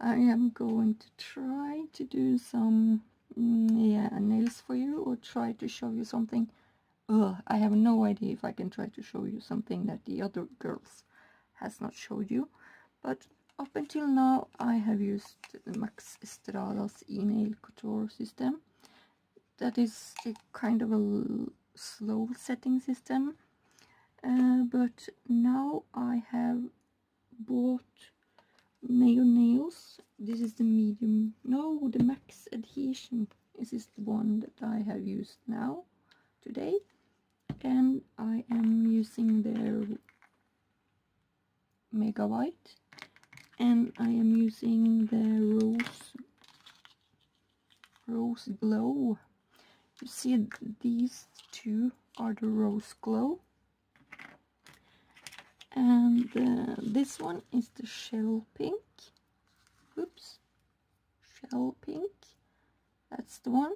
I am going to try to do some nails for you, or try to show you something. I have no idea if I can try to show you something that the other girls has not showed you, but up until now I have used Max Estrada's e-nail couture system. That is a kind of a slow setting system, but now I have bought nails. This is the medium, no, the max adhesion. This is the one that I have used now today, and I am using their Mega White, and I am using the Rose Glow. You see, these two are the Rose Glow, and this one is the Shell Pink. Oops, Shell Pink, that's the one.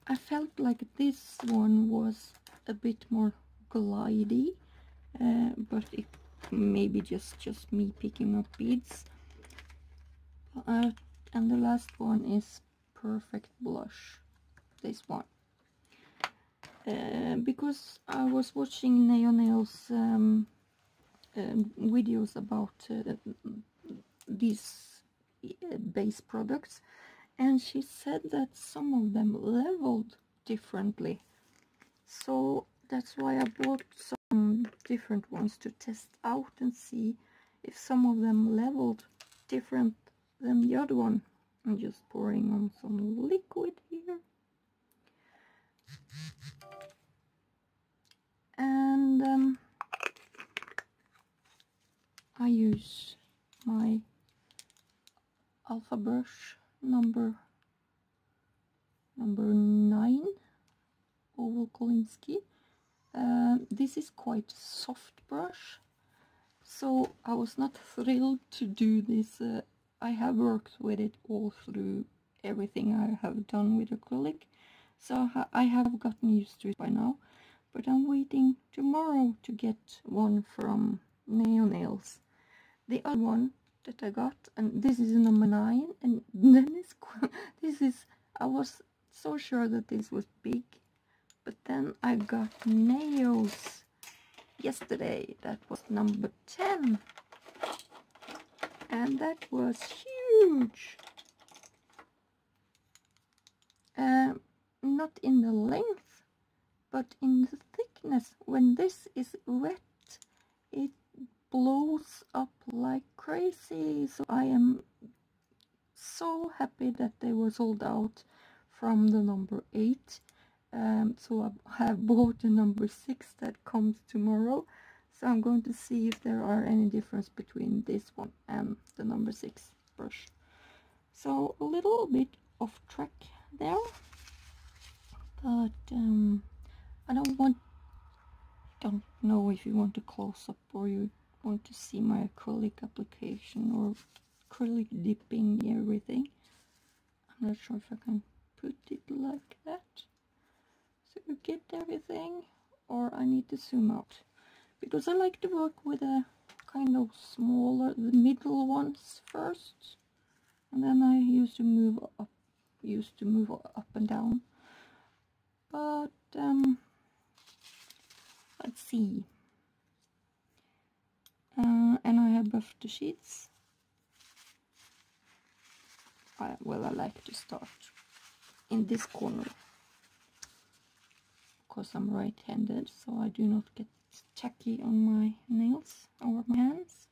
I felt like this one was a bit more glidey, but it maybe just me picking up beads. And the last one is Perfect Blush, this one. Because I was watching Nail's videos about these base products, and she said that some of them leveled differently, so that's why I bought some different ones to test out and see if some of them leveled different than the other one. I'm just pouring on some liquid here, and I use my Alpha brush number 9, Oval Kolinsky. This is quite a soft brush, so I was not thrilled to do this. I have worked with it all through everything I have done with acrylic, so I have gotten used to it by now, but I'm waiting tomorrow to get one from Nails. The other one that I got, and this is number 9, and then this is, I was so sure that this was big, but then I got Nails yesterday, that was number 10, and that was huge. Not in the length, but in the thickness. When this is wet, it blows up like crazy. So I am so happy that they were sold out from the number 8. So I have bought the number 6 that comes tomorrow. So I'm going to see if there are any difference between this one and the number 6 brush. So a little bit off track there, but I don't know if you want a close-up or you want to see my acrylic application or acrylic dipping everything. I'm not sure if I can put it like that so you get everything, or I need to zoom out, because I like to work with a kind of smaller, the middle ones first, and then I used to move up and down. But let's see. And I have buffed the sheets. Well, I like to start in this corner because I'm right-handed, so I do not get tacky on my nails or my hands.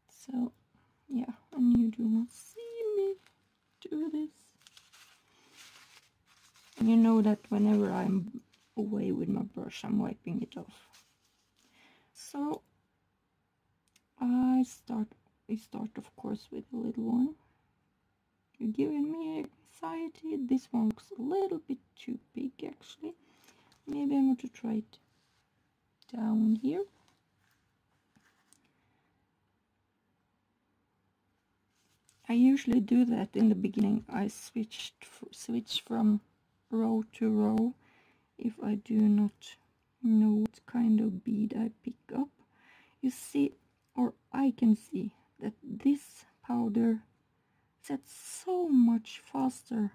So yeah, and you do not see me do this. And you know that whenever I'm away with my brush, I'm wiping it off. So I start of course with a little one. You're giving me anxiety. This one looks a little bit too big actually. Maybe I'm going to try it down here. I usually do that in the beginning. I switch from row to row if I do not know what kind of bead I pick up. You see, or I can see that this powder sets so much faster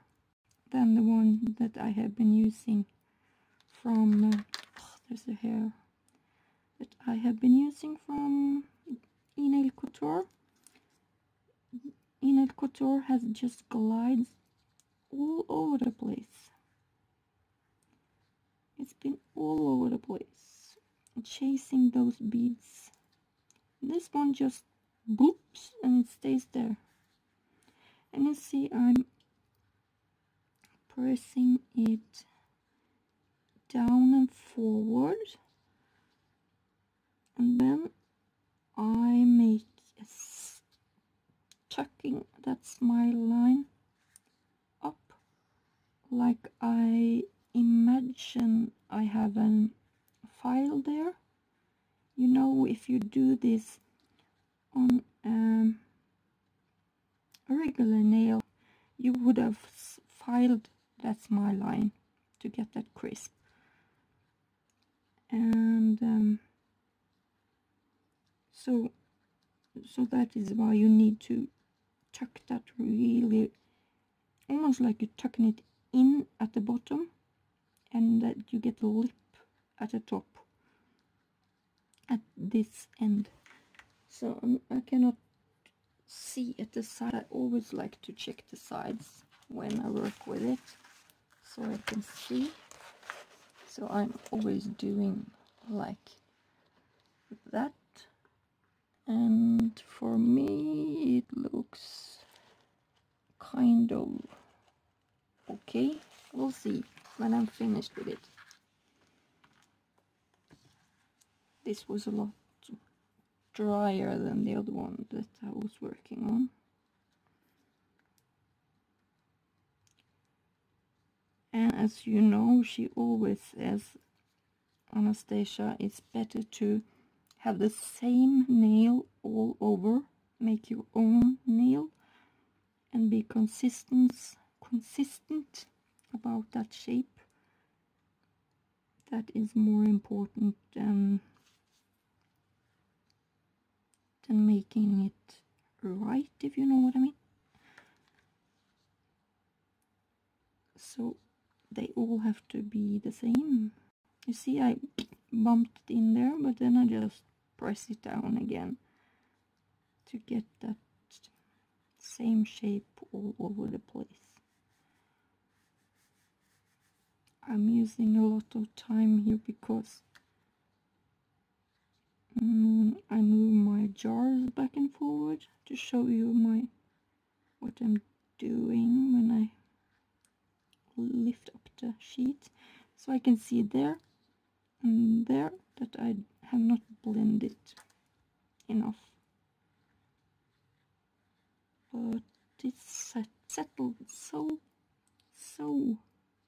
than the one that I have been using from there's a hair that I have been using from E-Nail Couture. E-Nail Couture has just glides all over the place. It's been all over the place, chasing those beads. This one just boops and it stays there. And you see I'm pressing it down and forward, and then I make a tucking that smile line up, like I imagine I have a file there. You know, if you do this on a regular nail, you would have filed that smile line to get that crisp. And so that is why you need to tuck that really, almost like you're tucking it in at the bottom, and that you get a lip at the top at this end. So I cannot see at the side. I always like to check the sides when I work with it so I can see. So I'm always doing like that, and for me it looks kind of okay. We'll see when I'm finished with it. This was a lot drier than the other one that I was working on. And as you know, she always says, Anastasia, it's better to have the same nail all over, make your own nail, and be consistent about that shape. That is more important than making it right, if you know what I mean. So they all have to be the same. You see, I bumped it in there, but then I just press it down again to get that same shape all over the place. I'm using a lot of time here because I move my jars back and forward to show you what I'm doing when I lift up the sheet, so I can see there and there that I have not blended enough, but it's settled so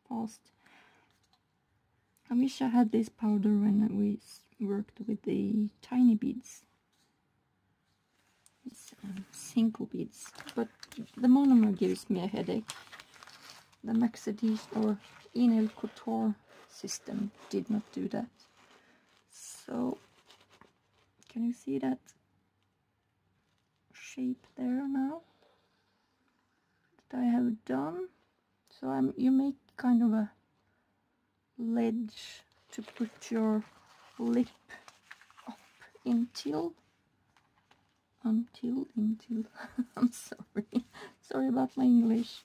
fast. I wish I had this powder when we worked with the tiny beads. It's single beads, but the monomer gives me a headache. The Maxidis or E-Nail Couture system did not do that. So can you see that shape there now that I have done? So you make kind of a ledge to put your lip up until I'm sorry about my English.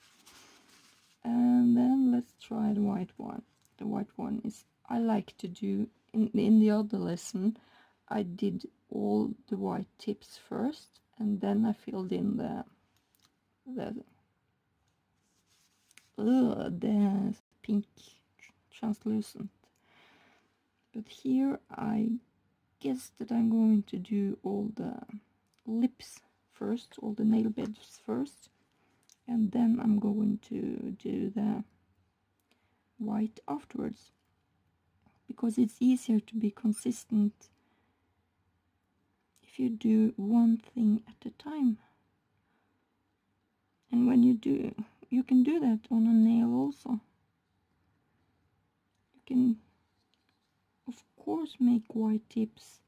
And then let's try the white one. The white one is, I like to do in the other lesson I did all the white tips first, and then I filled in the pink translucent. But here I guess that I'm going to do all the lips first, all the nail beds first, and then I'm going to do the white afterwards, because it's easier to be consistent if you do one thing at a time. And when you can do that on a nail also. You can of course make white tips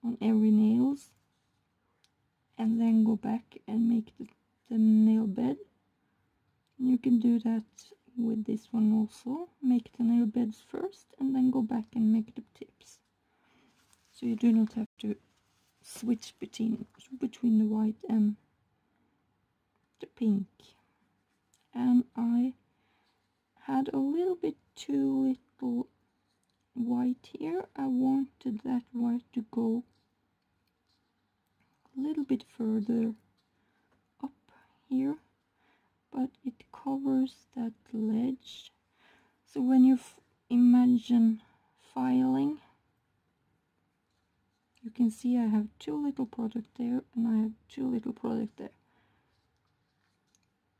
on every nails, and then go back and make the nail bed. You can do that with this one also. Make the nail beds first and then go back and make the tips. So you do not have to switch between the white and the pink. And I had a little bit too little white here. I wanted that white to go a little bit further up here, but it covers that ledge. So when you imagine filing, you can see I have too little product there and I have too little product there.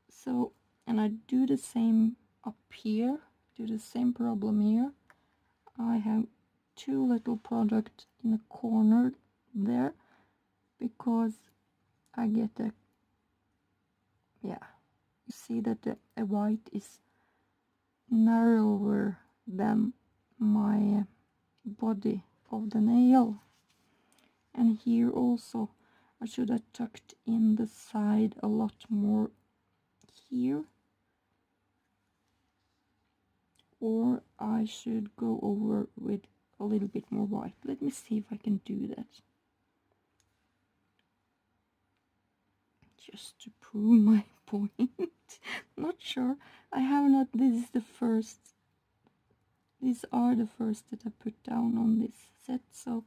So, and I do the same up here, do the same problem here. I have too little product in the corner there because I get a, yeah, you see that the white is narrower than my body of the nail. And here also I should have tucked in the side a lot more here, or I should go over with a little bit more white. Let me see if I can do that, just to prove my point. Not sure. I have not, these are the first that I put down on this set, so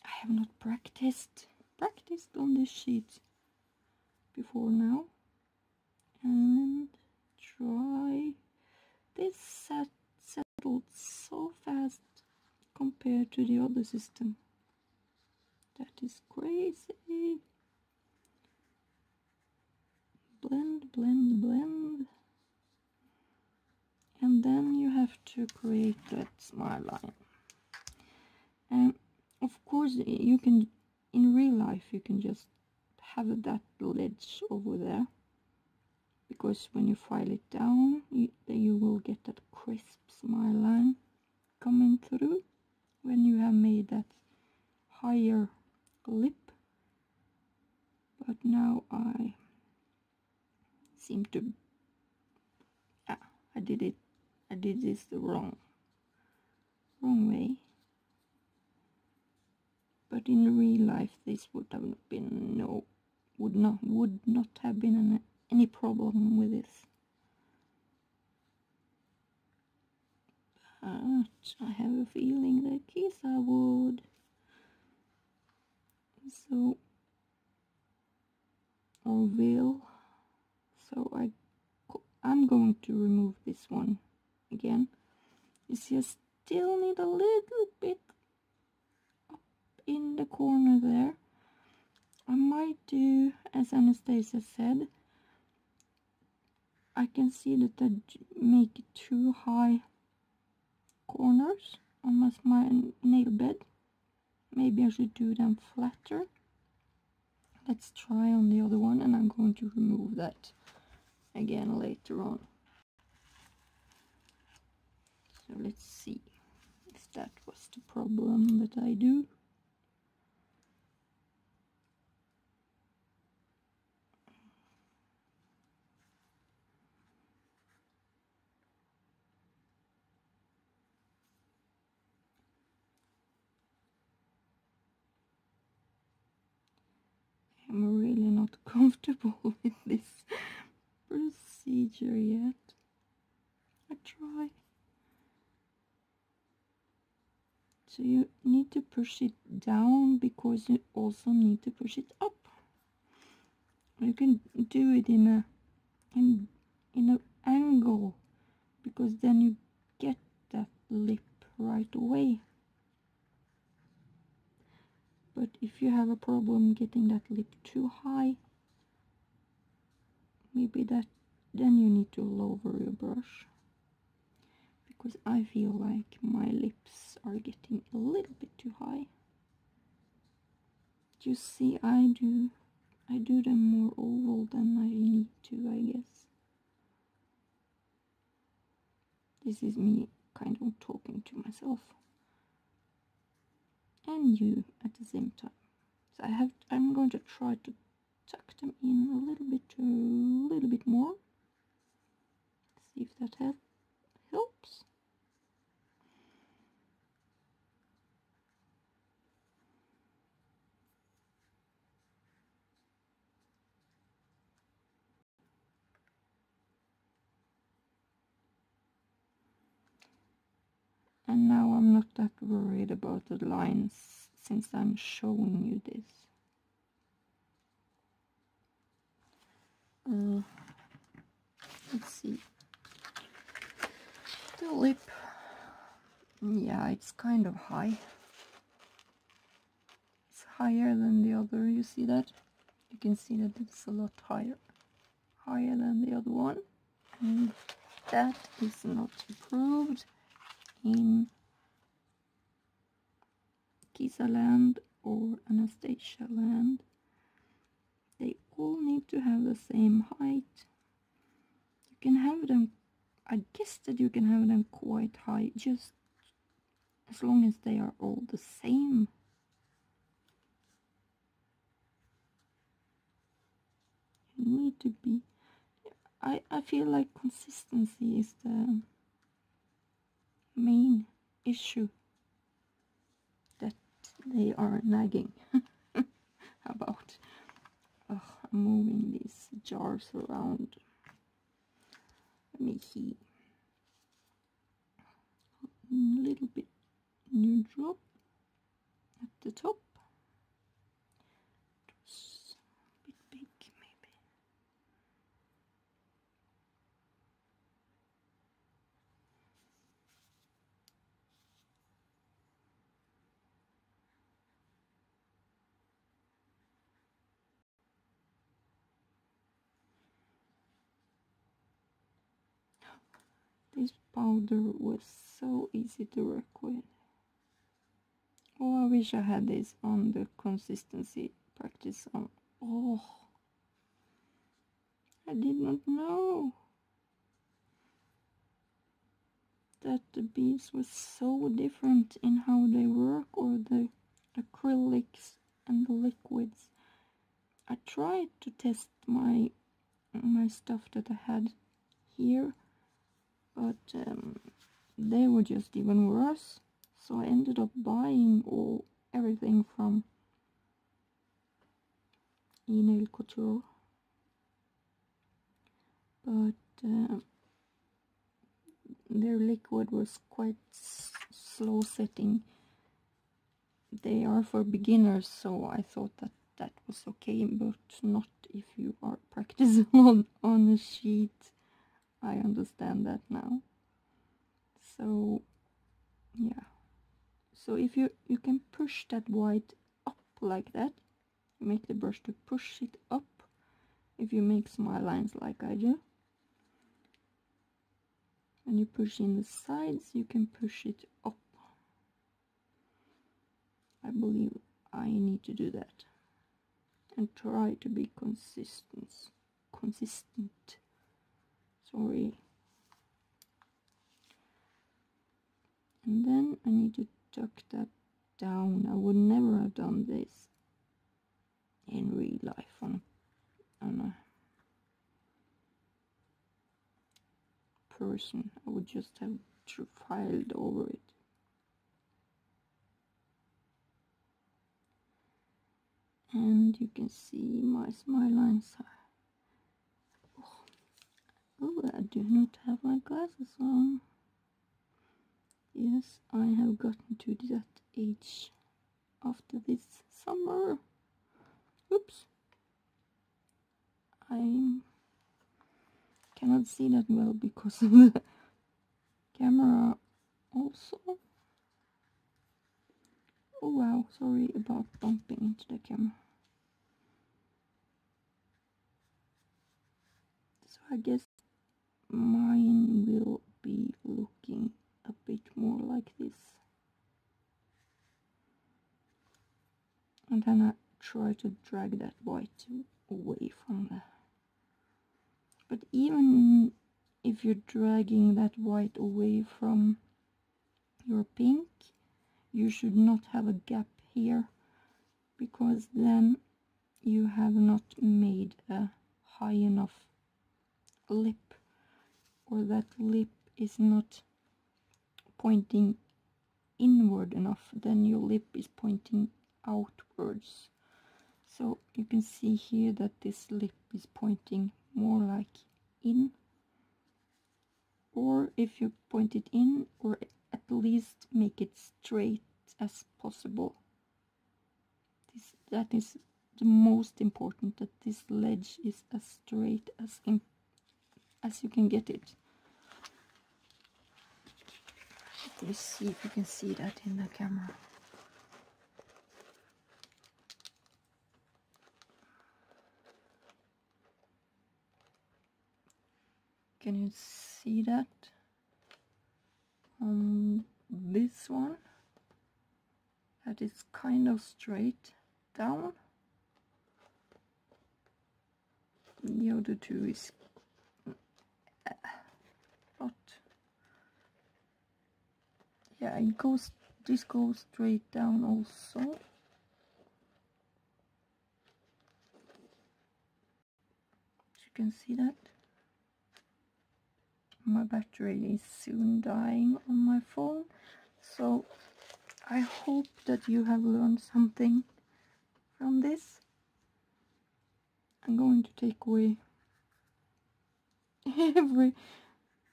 I have not practiced on this sheet before now. And try this settled so fast compared to the other system. That is crazy. Blend, blend, blend. And then you have to create that smile line. And of course you can, in real life, you can just have that ledge over there, because when you file it down, you will get that crisp smile line coming through when you have made that higher lip. But now I seem to, I did this the wrong way. But in real life this would have been would not have been any problem with this. But I have a feeling that Kisa would. So, or will. So I'm going to remove this one again. You see, I still need a little bit up in the corner there. I might do, as Anastasia said, I can see that I make too high corners on my nail bed. Maybe I should do them flatter. Let's try on the other one, and I'm going to remove that again later on. So let's see if that was the problem that I do. I'm really not comfortable with this procedure yet. I try. So you need to push it down because you also need to push it up. You can do it in an angle, because then you get that lip right away. But if you have a problem getting that lip too high, maybe then you need to lower your brush, because I feel like my lips are getting a little bit too high. You see, I do them more oval than I need to, I guess. This is me kind of talking to myself and you at the same time. So I'm going to try to tuck them in a little bit more. See if that helps. And now I'm not that worried about the lines since I'm showing you this. Let's see. The lip, yeah, it's kind of high. It's higher than the other, you see that? You can see that it's a lot higher than the other one. And that is not approved in Kisa land or Anastasia land. They all need to have the same height. You can have them, I guess that you can have them quite high, just as long as they are all the same. You need to be, I feel like consistency is the main issue that they are nagging about. I'm moving these jars around. Let me see. A little bit new drop at the top. It's a bit big, maybe. This powder was so easy to work with. Oh, I wish I had this on the consistency practice on. Oh, I did not know that the beads were so different in how they work, or the acrylics and the liquids. I tried to test my stuff that I had here, but they were just even worse. So I ended up buying everything from Nail Couture, but their liquid was quite slow setting. They are for beginners, so I thought that was okay, but not if you are practicing on a sheet. I understand that now. So yeah, so if you can push that white up like that, make the brush to push it up. If you make smile lines like I do, and you push in the sides, you can push it up. I believe I need to do that and try to be consistent. Sorry. And then I need to tuck that down. I would never have done this in real life on a person. I would just have filed over it. And you can see my smile lines. Oh, I do not have my glasses on. Yes, I have gotten to that age after this summer. Oops. I cannot see that well because of the camera also. Oh wow, sorry about bumping into the camera. So I guess mine will be looking a bit more like this. And then I try to drag that white away from the... But even if you're dragging that white away from your pink, you should not have a gap here, because then you have not made a high enough lip, or that lip is not pointing inward enough, then your lip is pointing outwards. So you can see here that this lip is pointing more like in, or if you point it in, or at least make it straight as possible. That is the most important, that this ledge is as straight as you can get it. Let me see if you can see that in the camera. Can you see that on this one? That is kind of straight down. The other two is not. Yeah, it goes. This goes straight down also. You can see that. My battery is soon dying on my phone, so I hope that you have learned something from this. I'm going to take away every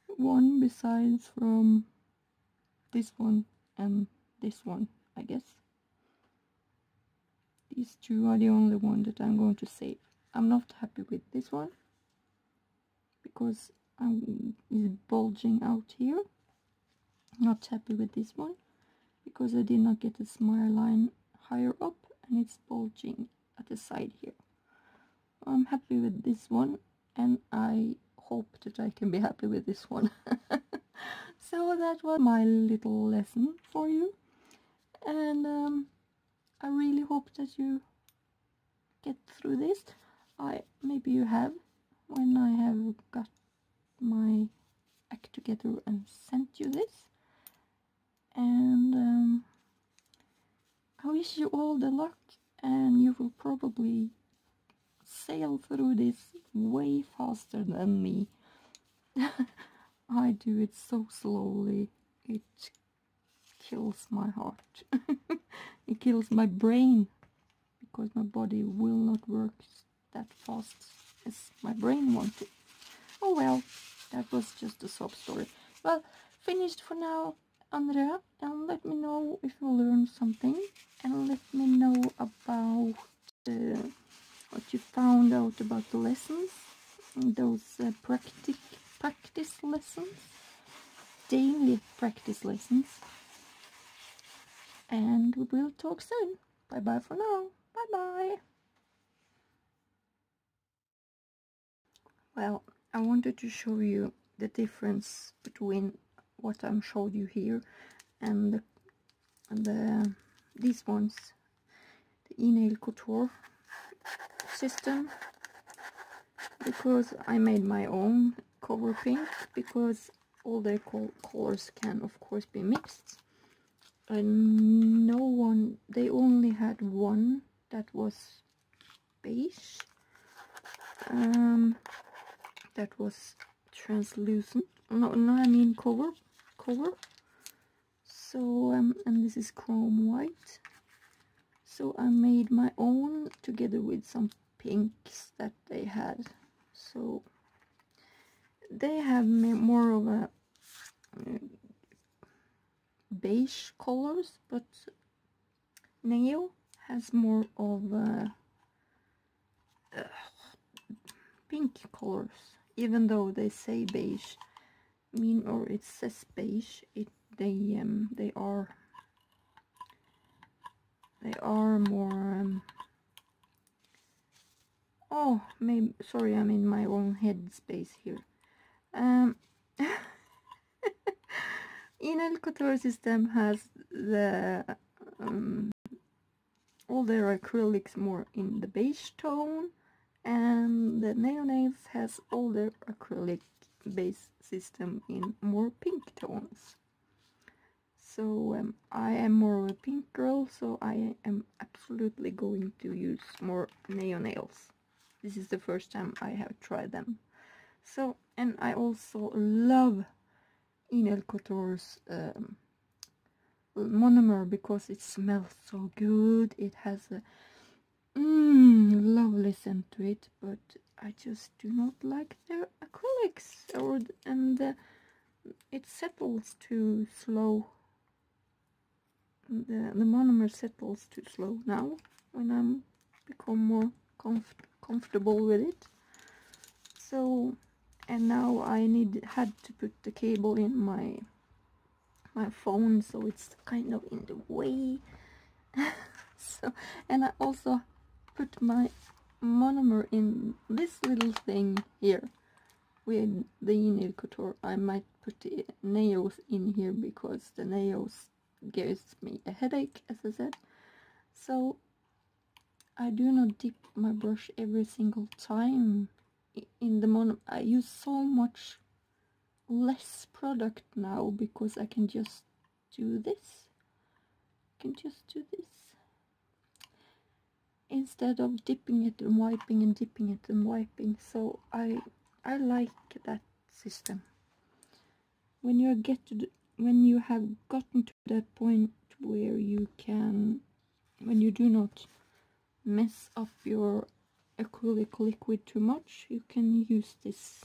one besides from this one and this one, I guess. These two are the only one that I'm going to save. I'm not happy with this one because it's bulging out here. Not happy with this one because I did not get the smile line higher up and it's bulging at the side here. I'm happy with this one, and I hope that I can be happy with this one. So that was my little lesson for you, and I really hope that you get through this. Maybe you have, when I have got my act together and sent you this. And I wish you all the luck, and you will probably sail through this way faster than me. I do it so slowly, it kills my heart. It kills my brain, because my body will not work that fast as my brain wants to. Oh well, that was just a sob story. Well, finished for now, Andrea, and let me know if you learned something, and let me know about what you found out about the lessons, those practice lessons, daily practice lessons, and we will talk soon. Bye bye for now. Bye bye. Well, I wanted to show you the difference between what I'm showed you here and these ones, the e-nail couture system, because I made my own cover pink, because all their colors can of course be mixed, and no one, they only had one that was beige, that was translucent, no I mean cover. So and this is chrome white. So I made my own together with some pinks that they had. So they have more of a beige colors, but nail has more of pink colors. Even though they say beige, or it says beige, they are more oh, maybe, sorry, I'm in my own head space here. E-nail couture system has the all their acrylics more in the beige tone, and the nails has all their acrylic base system in more pink tones. So I am more of a pink girl, so I am absolutely going to use more neo nails. This is the first time I have tried them. So, and I also love Nail Couture's monomer because it smells so good. It has a lovely scent to it, but I just do not like their acrylics, and it settles too slow. The monomer settles too slow now when I'm become more comfortable with it. So, and now I had to put the cable in my phone, so it's kind of in the way. So, and I also put my monomer in this little thing here with the nail couture. I might put the nails in here because the nails gives me a headache, as I said. So I do not dip my brush every single time in the monomer. I use so much less product now because I can just do this. Instead of dipping it and wiping and dipping it and wiping. So I like that system. When you have gotten to that point where you can, when you do not mess up your acrylic liquid too much, you can use this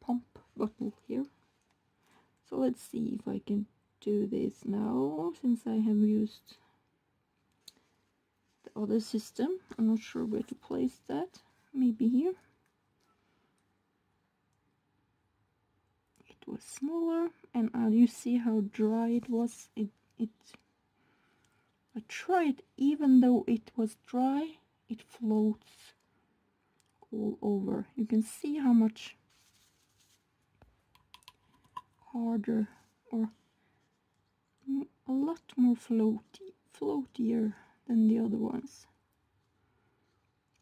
pump bottle here. So let's see if I can do this now, since I have used the other system. I'm not sure where to place that. Maybe here. It was smaller, and you see how dry it was. I tried, even though it was dry, it floats all over. You can see how much harder, or a lot more floatier than the other ones.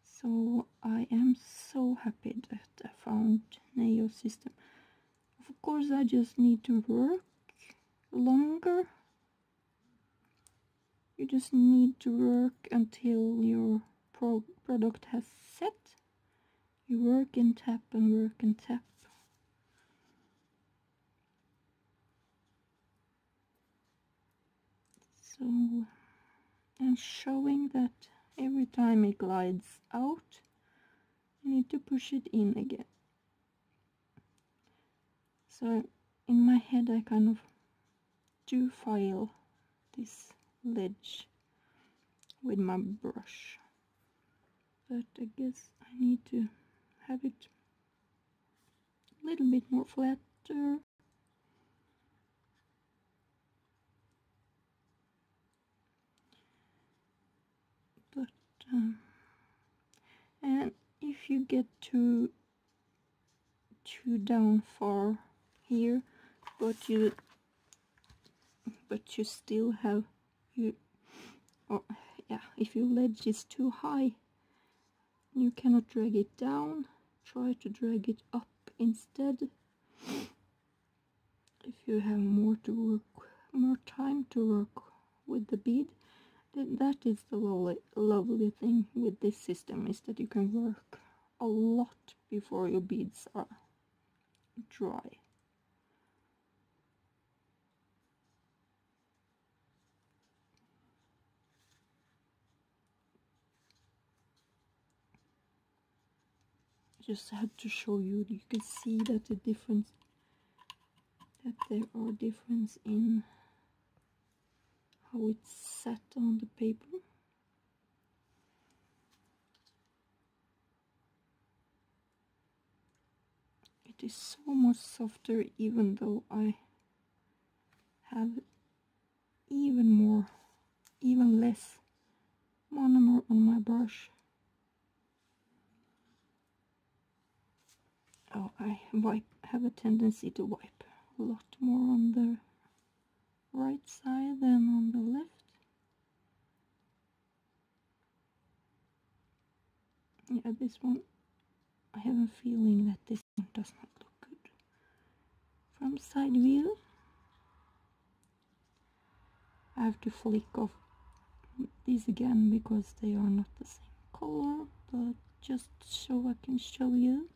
So I am so happy that I found Neo system. Of course, I just need to work longer. You just need to work until your product has set. You work and tap and work and tap. So I'm showing that every time it glides out, you need to push it in again. So in my head I kind of do file this ledge with my brush, but I guess I need to have it a little bit more flatter. But and if you get too down far here, but you still have if your ledge is too high, you cannot drag it down. Try to drag it up instead. If you have more time to work with the bead, then that is the lovely thing with this system, is that you can work a lot before your beads are dry. Just had to show you. You can see that there are difference in how it's set on the paper. It is so much softer, even though I have even less monomer on my brush. Oh, I have a tendency to wipe a lot more on the right side than on the left. Yeah, this one, I have a feeling that this one does not look good from side view. I have to flick off these again because they are not the same color, but just so I can show you.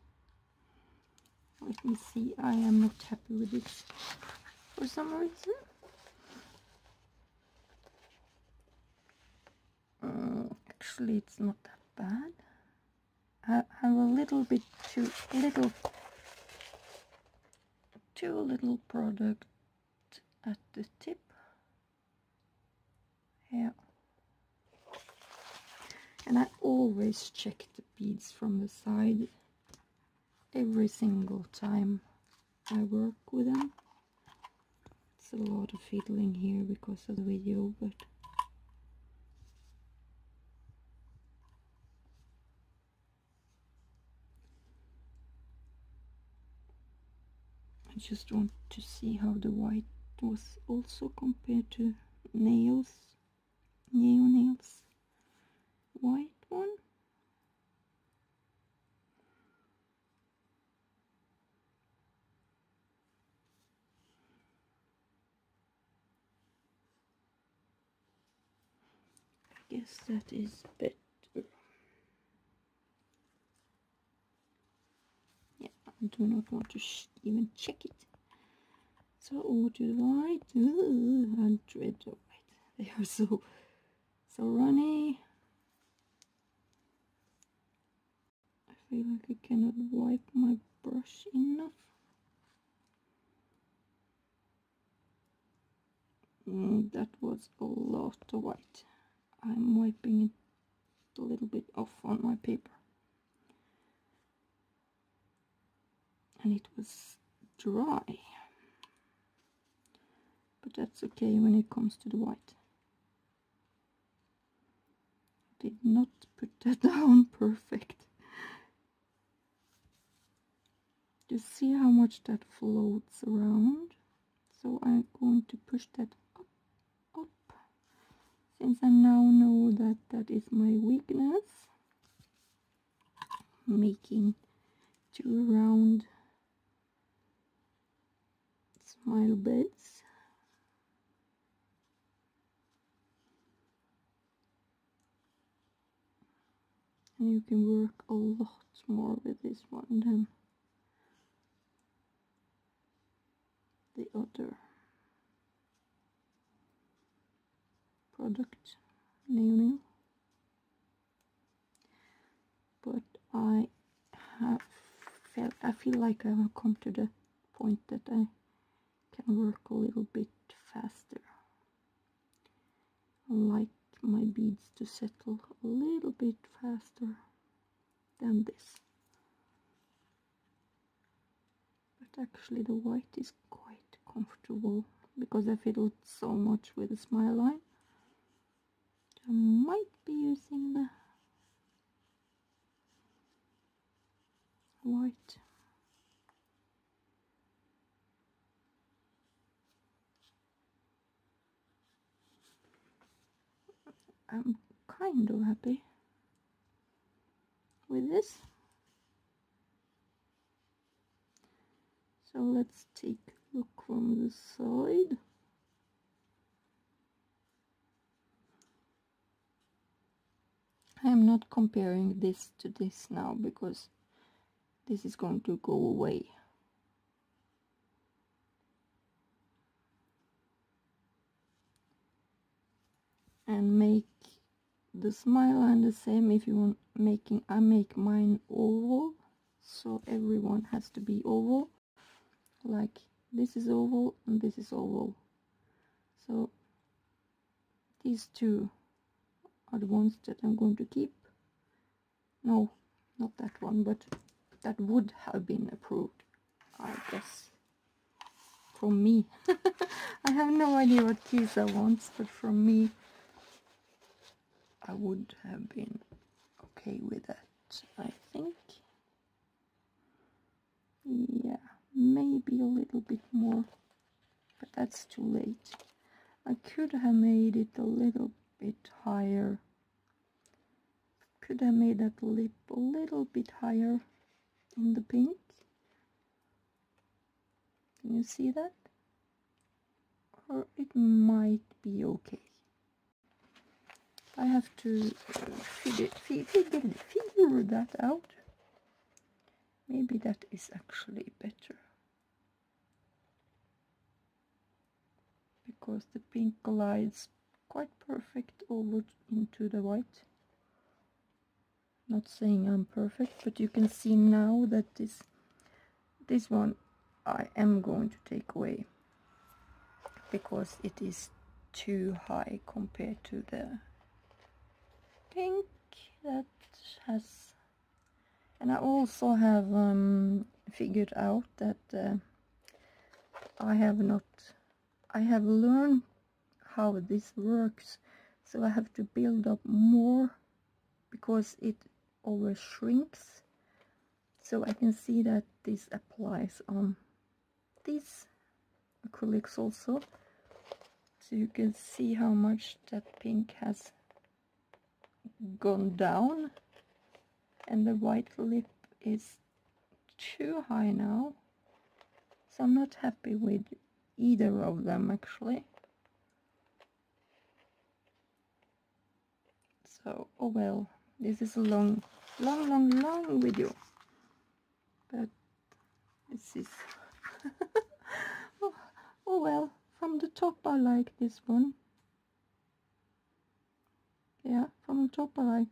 Let me see, I am not happy with this for some reason. Actually, it's not that bad. I have a little bit too little product at the tip. Yeah. And I always check the beads from the side every single time I work with them. It's a lot of fiddling here because of the video, but I just want to see how the white was also compared to nails, white one. I guess that is better. Yeah, I do not want to even check it. So over to the white. I dread the white. They are so runny. I feel like I cannot wipe my brush enough. That was a lot of white. I'm wiping it a little bit off on my paper. And it was dry. But that's okay when it comes to the white. Did not put that down perfect. You see how much that floats around? So I'm going to push that up, since I now know that that is my weakness. Making 2 round smile beds. And you can work a lot more with this one than the other product, nail. But I feel like I have come to the point that I can work a little bit faster. I like my beads to settle a little bit faster than this. But actually the white is quite comfortable because I fiddled so much with the smile line. I might be using the white. I'm kind of happy with this. So let's take a look from the side. I am not comparing this to this now because this is going to go away. And make the smile line the same. If you want I make mine oval, so everyone has to be oval. Like this is oval and this is oval. So these two are the ones that I'm going to keep. No, not that one, but that would have been approved, I guess, from me. I have no idea what Kisa wants, but from me I would have been okay with that, I think. Yeah, maybe a little bit more, but that's too late. I could have made it a little bit higher. Could have made that lip a little bit higher in the pink. Can you see that? or it might be okay. I have to figure that out. Maybe that is actually better, because the pink glides quite perfect over into the white. Not saying I'm perfect, but you can see now that this one I am going to take away, because it is too high compared to the pink that has. And I also have figured out that I have learned how this works, so I have to build up more, because it always shrinks. So I can see that this applies on these acrylics also, so you can see how much that pink has gone down, and the white lip is too high now, so I'm not happy with either of them actually. So, oh well, this is a long video, but this is oh well. From the top I like this one. Yeah, from the top I like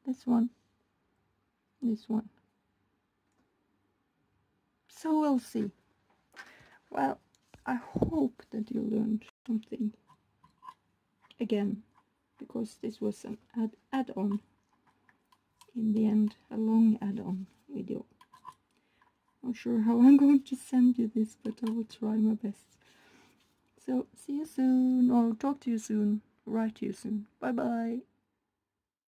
this one. So we'll see. Well, I hope that you learned something again, because this was an add-on in the end, a long add-on video. Not sure how I'm going to send you this, but I will try my best. So see you soon, or talk to you soon, write to you soon. Bye bye.